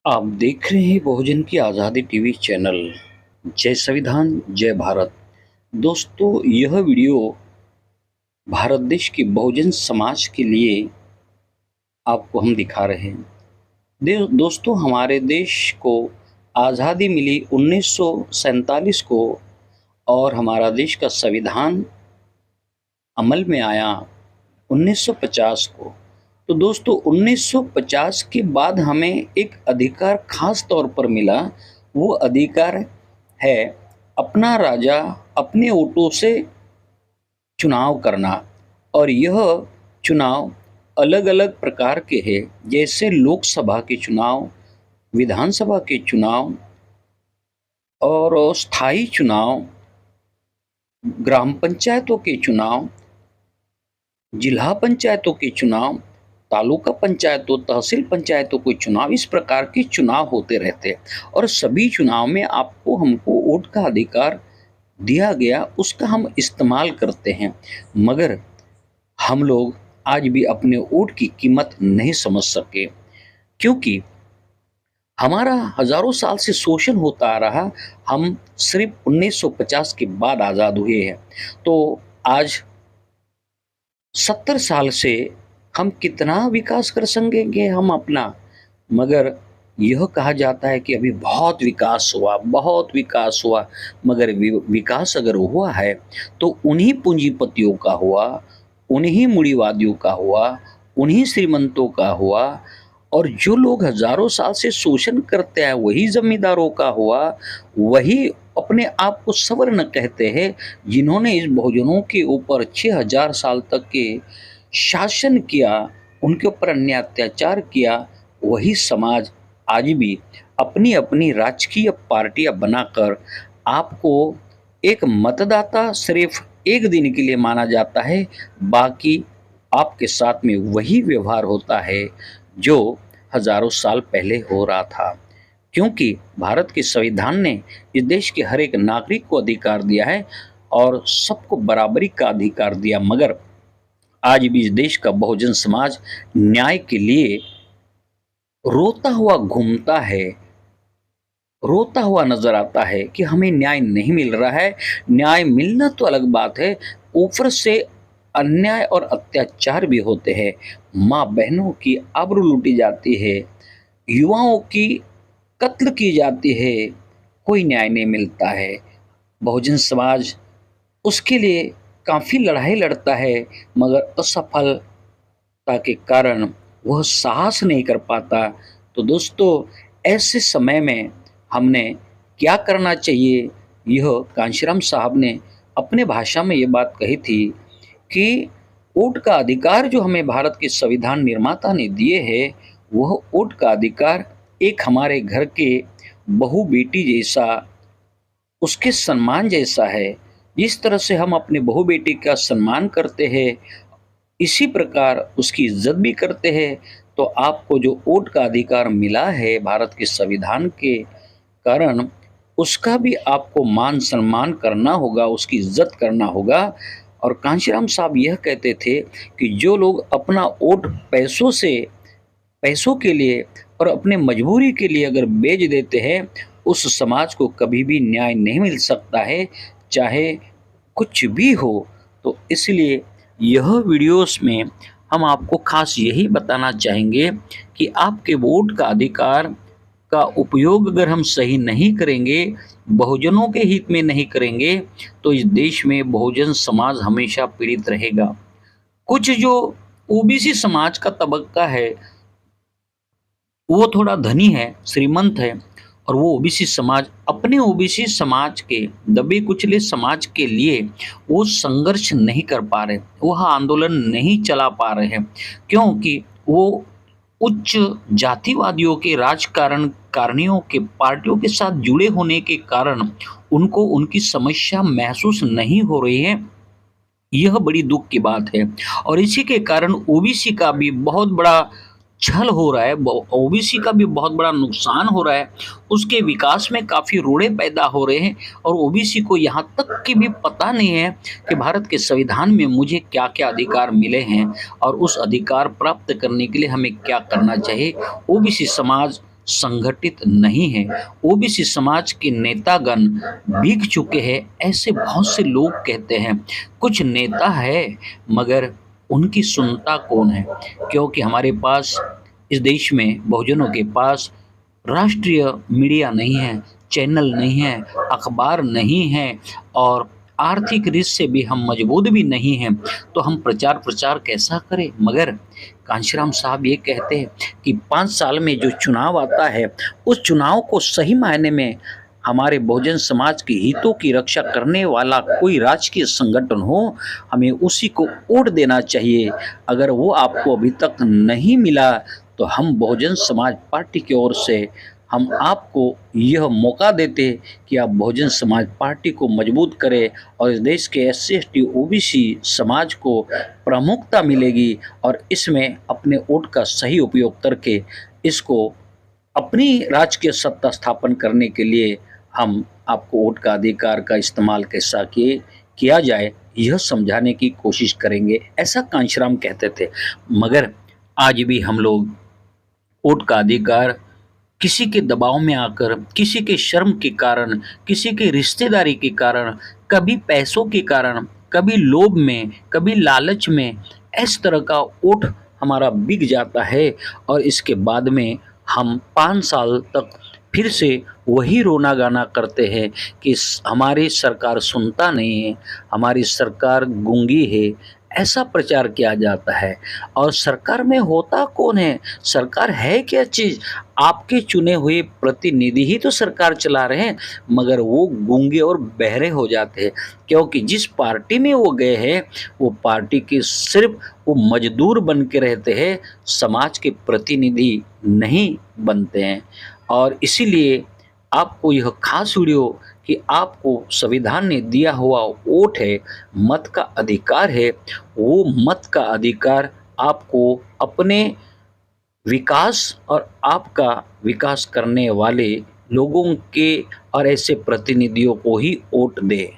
आप देख रहे हैं बहुजन की आज़ादी टीवी चैनल। जय संविधान जय भारत। दोस्तों, यह वीडियो भारत देश की बहुजन समाज के लिए आपको हम दिखा रहे हैं। दोस्तों, हमारे देश को आज़ादी मिली 1947 को और हमारा देश का संविधान अमल में आया 1950 को। तो दोस्तों, 1950 के बाद हमें एक अधिकार खास तौर पर मिला। वो अधिकार है अपना राजा अपने वोटों से चुनाव करना। और यह चुनाव अलग अलग प्रकार के हैं, जैसे लोकसभा के चुनाव, विधानसभा के चुनाव और स्थायी चुनाव, ग्राम पंचायतों के चुनाव, जिला पंचायतों के चुनाव, तालुका पंचायतों, तहसील पंचायतों के चुनाव। इस प्रकार के चुनाव होते रहते हैं और सभी चुनाव में आपको हमको वोट का अधिकार दिया गया, उसका हम इस्तेमाल करते हैं। मगर हम लोग आज भी अपने वोट की कीमत नहीं समझ सके, क्योंकि हमारा हजारों साल से शोषण होता आ रहा। हम सिर्फ 1950 के बाद आज़ाद हुए हैं। तो आज 70 साल से हम कितना विकास कर सकेंगे हम अपना। मगर यह कहा जाता है कि अभी बहुत विकास हुआ, बहुत विकास हुआ। मगर विकास अगर हुआ है तो उन्हीं पूंजीपतियों का हुआ, उन्हीं मूढ़ीवादियों का हुआ, उन्हीं श्रीमंतों का हुआ। और जो लोग हजारों साल से शोषण करते हैं वही जमींदारों का हुआ। वही अपने आप को सवर्ण कहते हैं, जिन्होंने इस बहुजनों के ऊपर 6000 साल तक के शासन किया, उनके ऊपर अन्याय अत्याचार किया। वही समाज आज भी अपनी अपनी राजकीय पार्टियां बनाकर आपको एक मतदाता सिर्फ एक दिन के लिए माना जाता है। बाकी आपके साथ में वही व्यवहार होता है जो हजारों साल पहले हो रहा था, क्योंकि भारत के संविधान ने इस देश के हर एक नागरिक को अधिकार दिया है और सबको बराबरी का अधिकार दिया। मगर आज भी इस देश का बहुजन समाज न्याय के लिए रोता हुआ घूमता है, रोता हुआ नजर आता है कि हमें न्याय नहीं मिल रहा है। न्याय मिलना तो अलग बात है, ऊपर से अन्याय और अत्याचार भी होते हैं। माँ बहनों की आबरू लूटी जाती है, युवाओं की कत्ल की जाती है, कोई न्याय नहीं मिलता है। बहुजन समाज उसके लिए काफ़ी लड़ाई लड़ता है, मगर असफलता के कारण वह साहस नहीं कर पाता। तो दोस्तों, ऐसे समय में हमने क्या करना चाहिए, यह कांशीराम साहब ने अपने भाषा में ये बात कही थी कि वोट का अधिकार जो हमें भारत के संविधान निर्माता ने दिए है, वह वोट का अधिकार एक हमारे घर के बहू बेटी जैसा, उसके सम्मान जैसा है। जिस तरह से हम अपने बहू बेटी का सम्मान करते हैं, इसी प्रकार उसकी इज्जत भी करते हैं। तो आपको जो वोट का अधिकार मिला है भारत के संविधान के कारण, उसका भी आपको मान सम्मान करना होगा, उसकी इज्जत करना होगा। और कांशीराम साहब यह कहते थे कि जो लोग अपना वोट पैसों के लिए और अपने मजबूरी के लिए अगर बेच देते हैं, उस समाज को कभी भी न्याय नहीं मिल सकता है, चाहे कुछ भी हो। तो इसलिए यह वीडियोस में हम आपको खास यही बताना चाहेंगे कि आपके वोट का अधिकार का उपयोग अगर हम सही नहीं करेंगे, बहुजनों के हित में नहीं करेंगे, तो इस देश में बहुजन समाज हमेशा पीड़ित रहेगा। कुछ जो ओबीसी समाज का तबक्का है, वो थोड़ा धनी है, श्रीमंत है, और वो ओबीसी समाज अपने ओबीसी समाज के दबे कुचले समाज के लिए वो संघर्ष नहीं कर पा रहे, वह आंदोलन नहीं चला पा रहे हैं, क्योंकि वो उच्च जातिवादियों के राजकारणियों के पार्टियों के साथ जुड़े होने के कारण उनको उनकी समस्या महसूस नहीं हो रही है। यह बड़ी दुख की बात है। और इसी के कारण ओबीसी का भी बहुत बड़ा छल हो रहा है, ओबीसी का भी बहुत बड़ा नुकसान हो रहा है, उसके विकास में काफ़ी रोड़े पैदा हो रहे हैं। और ओबीसी को यहाँ तक कि भी पता नहीं है कि भारत के संविधान में मुझे क्या क्या अधिकार मिले हैं और उस अधिकार प्राप्त करने के लिए हमें क्या करना चाहिए। ओबीसी समाज संगठित नहीं है। ओबीसी समाज के नेतागण बिक चुके हैं, ऐसे बहुत से लोग कहते हैं। कुछ नेता है मगर उनकी सुनता कौन है? क्योंकि हमारे पास इस देश में बहुजनों के पास राष्ट्रीय मीडिया नहीं है, चैनल नहीं है, अखबार नहीं है और आर्थिक रीत से भी हम मजबूत भी नहीं हैं, तो हम प्रचार प्रचार कैसा करें? मगर कांशीराम साहब ये कहते हैं कि 5 साल में जो चुनाव आता है, उस चुनाव को सही मायने में हमारे बहुजन समाज के हितों की रक्षा करने वाला कोई राजकीय संगठन हो, हमें उसी को वोट देना चाहिए। अगर वो आपको अभी तक नहीं मिला, तो हम बहुजन समाज पार्टी की ओर से हम आपको यह मौका देते कि आप बहुजन समाज पार्टी को मजबूत करें और इस देश के एससी एसटी ओबीसी समाज को प्रमुखता मिलेगी और इसमें अपने वोट का सही उपयोग करके इसको अपनी राजकीय सत्ता स्थापन करने के लिए हम आपको वोट का अधिकार का इस्तेमाल कैसा किया जाए, यह समझाने की कोशिश करेंगे, ऐसा कांशीराम कहते थे। मगर आज भी हम लोग वोट का अधिकार किसी के दबाव में आकर, किसी के शर्म के कारण, किसी के रिश्तेदारी के कारण, कभी पैसों के कारण, कभी लोभ में, कभी लालच में, इस तरह का वोट हमारा बिक जाता है और इसके बाद में हम 5 साल तक फिर से वही रोना गाना करते हैं कि हमारी सरकार सुनता नहीं है, हमारी सरकार गूंगी है, ऐसा प्रचार किया जाता है। और सरकार में होता कौन है? सरकार है क्या चीज़? आपके चुने हुए प्रतिनिधि ही तो सरकार चला रहे हैं, मगर वो गूंगे और बहरे हो जाते हैं, क्योंकि जिस पार्टी में वो गए हैं, वो पार्टी के सिर्फ वो मजदूर बन के रहते हैं, समाज के प्रतिनिधि नहीं बनते हैं। और इसीलिए आपको यह खास वीडियो कि आपको संविधान ने दिया हुआ वोट है, मत का अधिकार है, वो मत का अधिकार आपको अपने विकास और आपका विकास करने वाले लोगों के और ऐसे प्रतिनिधियों को ही वोट दें।